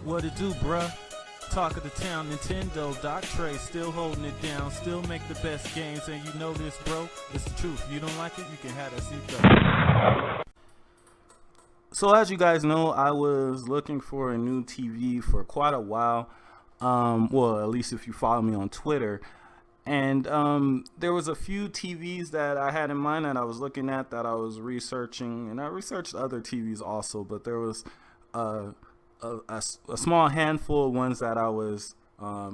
What it do, bruh? Talk of the town, Nintendo, Doc Trey, still holding it down, still make the best games, and you know this, bro. It's the truth. If you don't like it, you can have that seatbelt. So as you guys know, I was looking for a new TV for quite a while. Well, at least if you follow me on Twitter. And there was a few TVs that I had in mind that I was looking at, that I was researching, and I researched other TVs also, but there was a small handful of ones that I was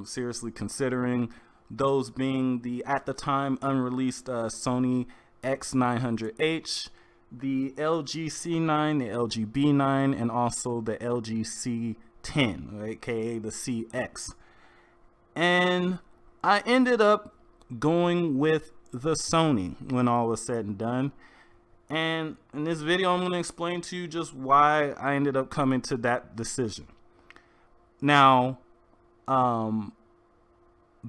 seriously considering, those being the at the time unreleased SONY X900h, the LG C9, the LG B9, and also the LG C10, aka the CX. And I ended up going with the Sony when all was said and done. And in this video, I'm going to explain to you just why I ended up coming to that decision. Now,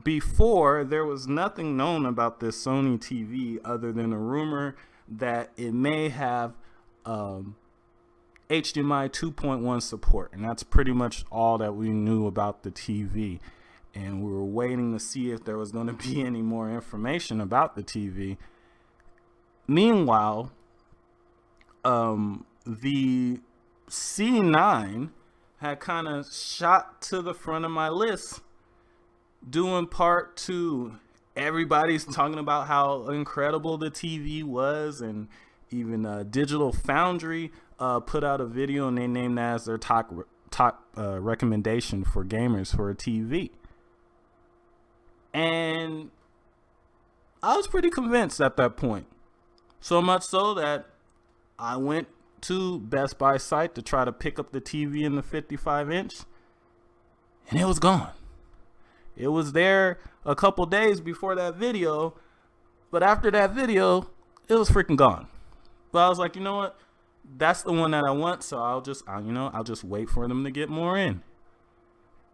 before, there was nothing known about this Sony TV other than a rumor that it may have HDMI 2.1 support. And that's pretty much all that we knew about the TV. And we were waiting to see if there was going to be any more information about the TV. Meanwhile, the C9 had kind of shot to the front of my list, due in part to everybody's talking about how incredible the TV was, and even Digital Foundry put out a video and they named that as their top recommendation for gamers for a TV. And I was pretty convinced at that point, so much so that I went to Best Buy site to try to pick up the TV in the 55-inch, and it was gone. It was there a couple days before that video, but after that video, it was freaking gone. But I was like, you know what? That's the one that I want, so I'll just wait for them to get more in.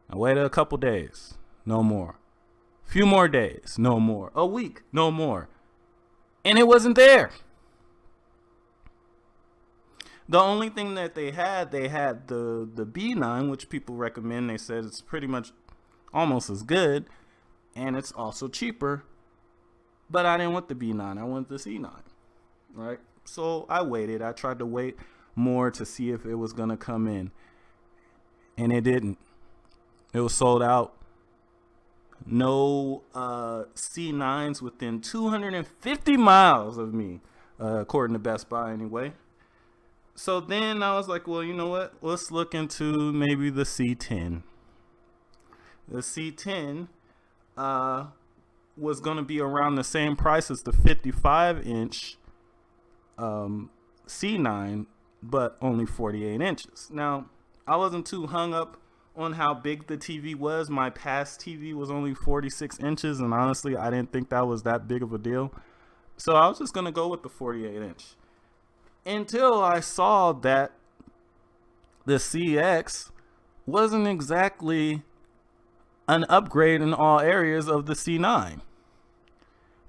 I waited a couple days, no more. Few more days, no more. A week, no more. And it wasn't there. The only thing that they had the B9, which people recommend. They said it's pretty much almost as good, and it's also cheaper. But I didn't want the B9. I wanted the C9, right? So I waited. I tried to wait more to see if it was going to come in, and it didn't. It was sold out. No C9s within 250 miles of me, according to Best Buy anyway. So then I was like, well, you know what? Let's look into maybe the C10. The C10 was going to be around the same price as the 55-inch C9, but only 48 inches. Now, I wasn't too hung up on how big the TV was. My past TV was only 46 inches, and honestly, I didn't think that was that big of a deal. So I was just going to go with the 48-inch. Until I saw that the CX wasn't exactly an upgrade in all areas of the C9.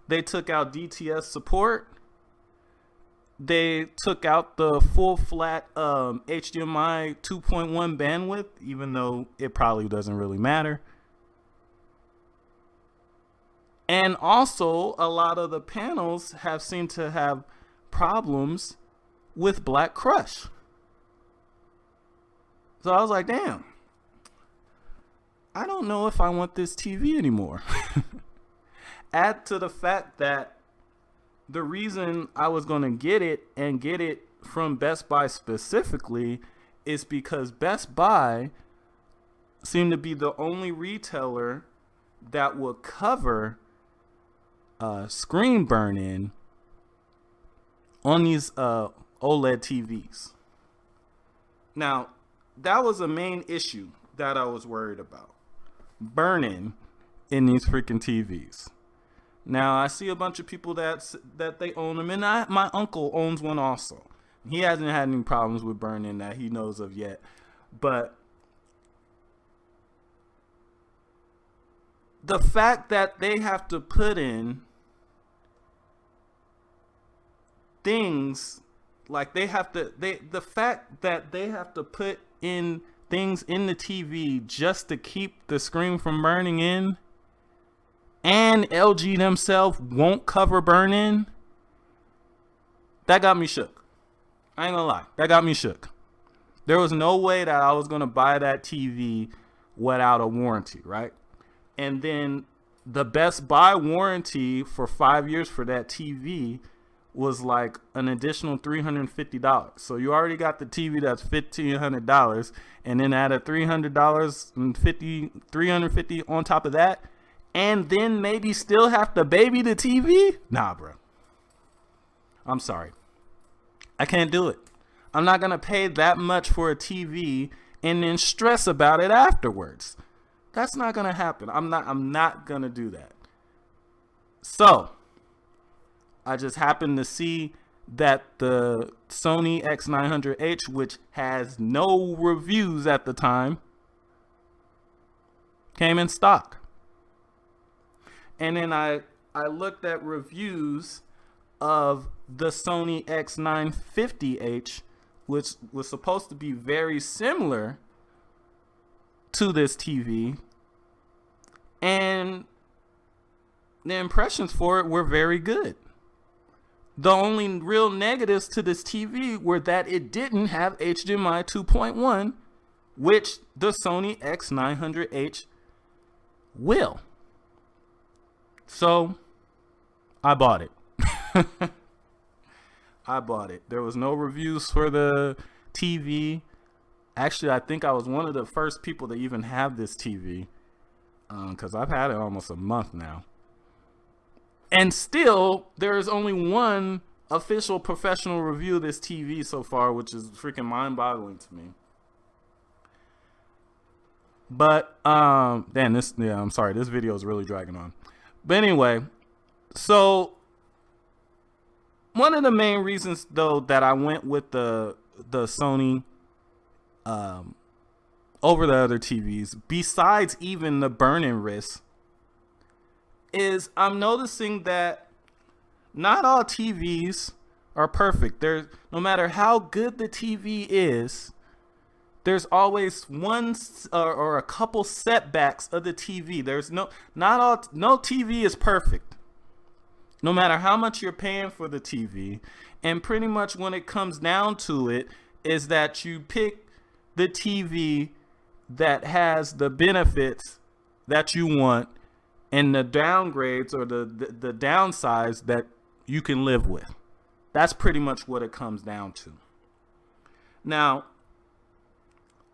They took out DTS support. They took out the full flat HDMI 2.1 bandwidth, even though it probably doesn't really matter. And also, a lot of the panels have seemed to have problems with Black Crush. So I was like, damn, I don't know if I want this TV anymore. Add to the fact that the reason I was going to get it, and get it from Best Buy specifically, is because Best Buy seemed to be the only retailer that would cover screen burn-in on these OLED TVs. Now, that was a main issue that I was worried about. Burn-in in these freaking TVs. Now, I see a bunch of people that they own them, and my uncle owns one also. He hasn't had any problems with burn-in that he knows of yet. But the fact that they have to put in things like the fact that they have to put in things in the TV just to keep the screen from burning in, and LG themselves won't cover burn in, that got me shook. I ain't gonna lie, that got me shook. There was no way that I was gonna buy that TV without a warranty, right? And then the Best Buy warranty for 5 years for that TV was like an additional $350. So you already got the TV that's $1,500, and then add a $350 on top of that, and then maybe still have to baby the TV? Nah, bro. I'm sorry. I can't do it. I'm not gonna pay that much for a TV and then stress about it afterwards. That's not gonna happen. I'm not gonna do that. So I just happened to see that the Sony X900h, which has no reviews at the time, came in stock. And then I looked at reviews of the Sony X950h, which was supposed to be very similar to this TV, and the impressions for it were very good. The only real negatives to this TV were that it didn't have HDMI 2.1, which the Sony X900h will. So I bought it. I bought it. There was no reviews for the TV. Actually, I think I was one of the first people to even have this TV, because I've had it almost a month now. And still, there is only one official professional review of this TV so far, which is freaking mind-boggling to me. But, I'm sorry, this video is really dragging on. But anyway, so one of the main reasons, though, that I went with the Sony over the other TVs, besides even the burn-in risk, is I'm noticing that not all TVs are perfect. No matter how good the TV is, there's always one or a couple setbacks of the TV. No TV is perfect, no matter how much you're paying for the TV. And pretty much when it comes down to it, is that you pick the TV that has the benefits that you want and the downgrades or the downsides that you can live with. That's pretty much what it comes down to. Now,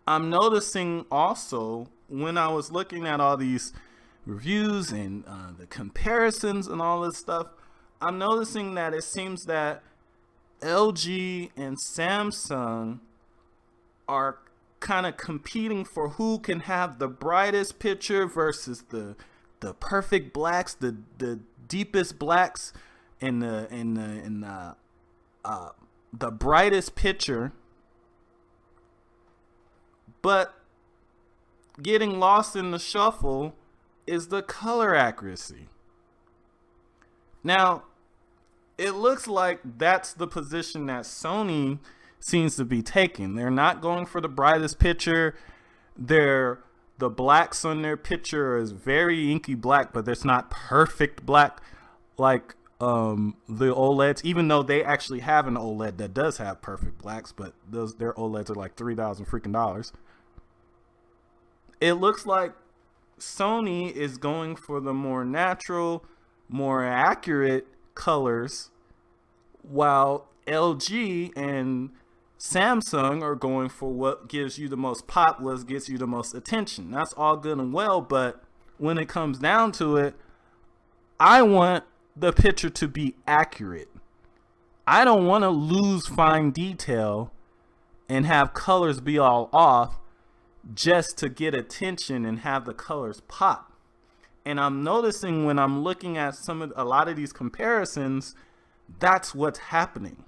I'm noticing also, when I was looking at all these reviews and the comparisons and all this stuff, I'm noticing that it seems that LG and Samsung are kind of competing for who can have the brightest picture versus the perfect blacks, the deepest blacks, and the brightest picture. But getting lost in the shuffle is the color accuracy. Now, it looks like that's the position that Sony seems to be taking. They're not going for the brightest picture. The blacks on their picture is very inky black, but it's not perfect black like the OLEDs, even though they actually have an OLED that does have perfect blacks, but their OLEDs are like $3,000 freaking dollars. It looks like Sony is going for the more natural, more accurate colors, while LG and Samsung are going for what gives you the most pop, what gets you the most attention. That's all good and well, but when it comes down to it, I want the picture to be accurate. I don't want to lose fine detail and have colors be all off just to get attention and have the colors pop. And I'm noticing when I'm looking at a lot of these comparisons, that's what's happening.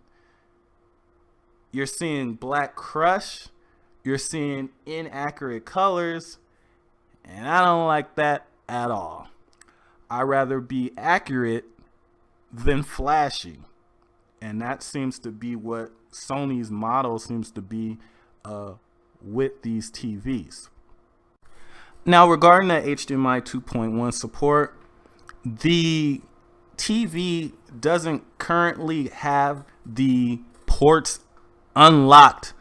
You're seeing black crush, you're seeing inaccurate colors, and I don't like that at all. I'd rather be accurate than flashy. And that seems to be what Sony's model seems to be with these TVs. Now, regarding the HDMI 2.1 support, the TV doesn't currently have the ports unlocked,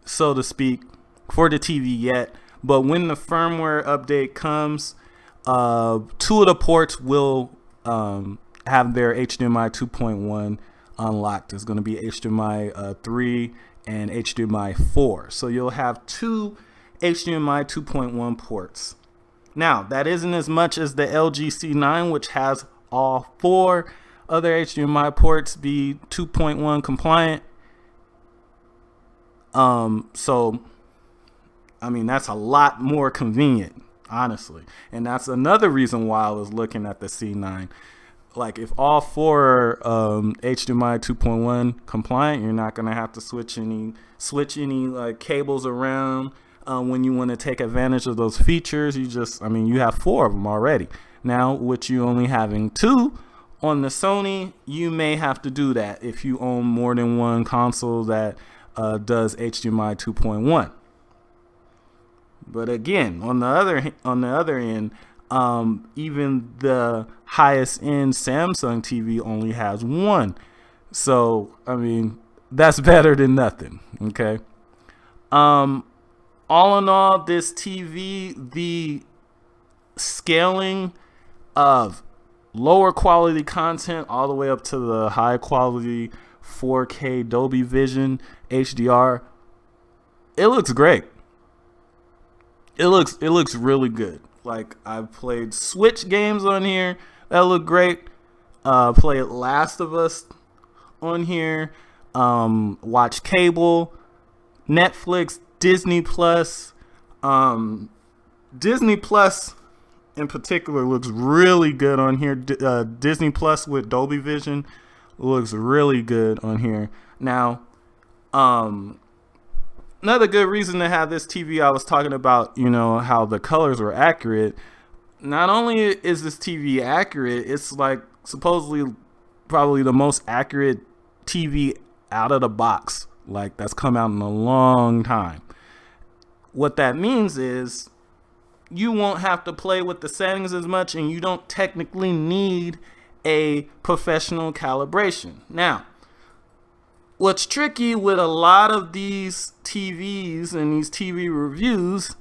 so to speak, for the TV yet. But when the firmware update comes, 2 of the ports will have their HDMI 2.1 unlocked. It's going to be HDMI 3 and HDMI 4. So you'll have 2 HDMI 2.1 ports. Now, that isn't as much as the LG C9, which has all 4 other HDMI ports be 2.1 compliant. So, I mean, that's a lot more convenient, honestly. And that's another reason why I was looking at the C9. Like, if all 4 HDMI 2.1 compliant, you're not going to have to switch any like cables around when you want to take advantage of those features. You have 4 of them already. Now, with you only having 2 on the Sony, you may have to do that if you own more than one console that does HDMI 2.1. But again, on the other end, even the highest end Samsung TV only has 1. So, I mean, that's better than nothing. Okay. All in all, this TV, the scaling of lower quality content all the way up to the high quality 4K Dolby Vision HDR, it looks great. It looks really good. Like, I've played Switch games on here that look great. Played Last of Us on here. Watch cable, Netflix, Disney Plus. Disney Plus in particular looks really good on here. Disney Plus with Dolby Vision looks really good on here. Now, another good reason to have this TV, I was talking about, how the colors were accurate. Not only is this TV accurate, it's like supposedly probably the most accurate TV out of the box, like that's come out in a long time. What that means is you won't have to play with the settings as much, and you don't technically need a professional calibration. Now, what's tricky with a lot of these TVs and these TV reviews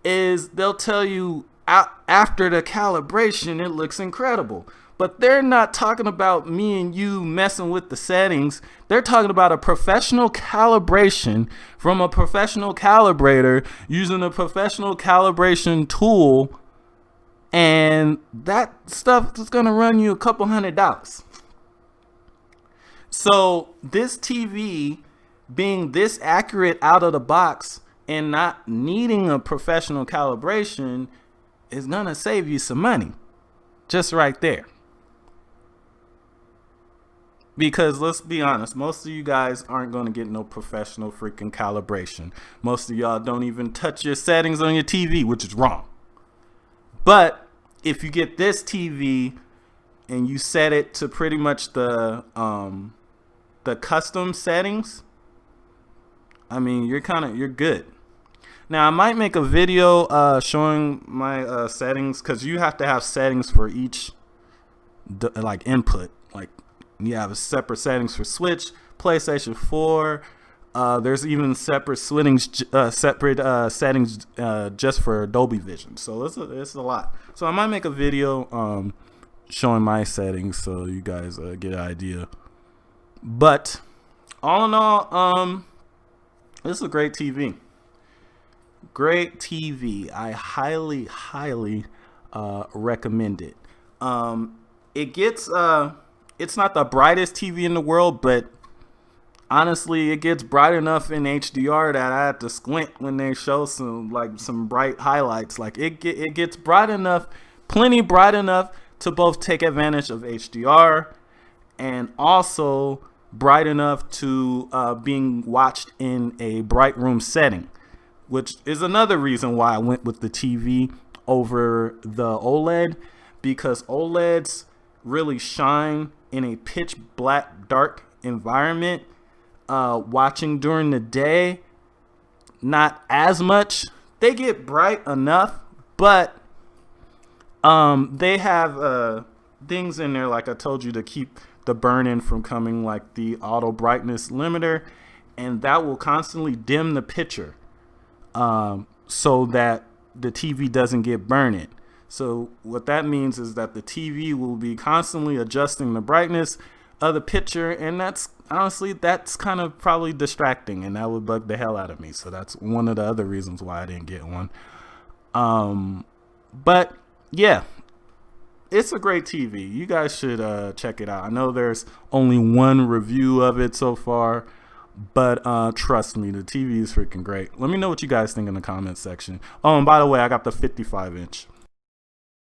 is they'll tell you after the calibration it looks incredible. But they're not talking about me and you messing with the settings. They're talking about a professional calibration from a professional calibrator using a professional calibration tool. And that stuff is going to run you a couple $100. So this TV being this accurate out of the box and not needing a professional calibration is going to save you some money. Just right there. Because let's be honest, most of you guys aren't going to get no professional freaking calibration. Most of y'all don't even touch your settings on your TV, which is wrong. But if you get this TV and you set it to pretty much the custom settings, I mean, you're good. Now, I might make a video showing my settings, because you have to have settings for each like input. Like, you have a separate settings for Switch, PlayStation 4. There's even separate settings just for Dolby Vision. So it's a lot. So I might make a video showing my settings so you guys get an idea. But all in all, this is a great TV. Great TV. I highly recommend it. It gets it's not the brightest TV in the world, but honestly, it gets bright enough in HDR that I had to squint when they show some bright highlights. Like, it gets bright enough, plenty bright enough to both take advantage of HDR and also bright enough to being watched in a bright room setting, which is another reason why I went with the TV over the OLED, because OLEDs really shine in a pitch black dark environment. Watching during the day, not as much. They get bright enough, but they have things in there, like I told you, to keep the burn-in from coming, like the auto brightness limiter, and that will constantly dim the picture so that the TV doesn't get burn-in. So what that means is that the TV will be constantly adjusting the brightness of the picture, and that's honestly, that's kind of probably distracting, and that would bug the hell out of me. So that's one of the other reasons why I didn't get one. But yeah, it's a great TV. You guys should check it out. I know there's only one review of it so far, but trust me, the TV is freaking great. Let me know what you guys think in the comments section. Oh, and by the way, I got the 55-inch.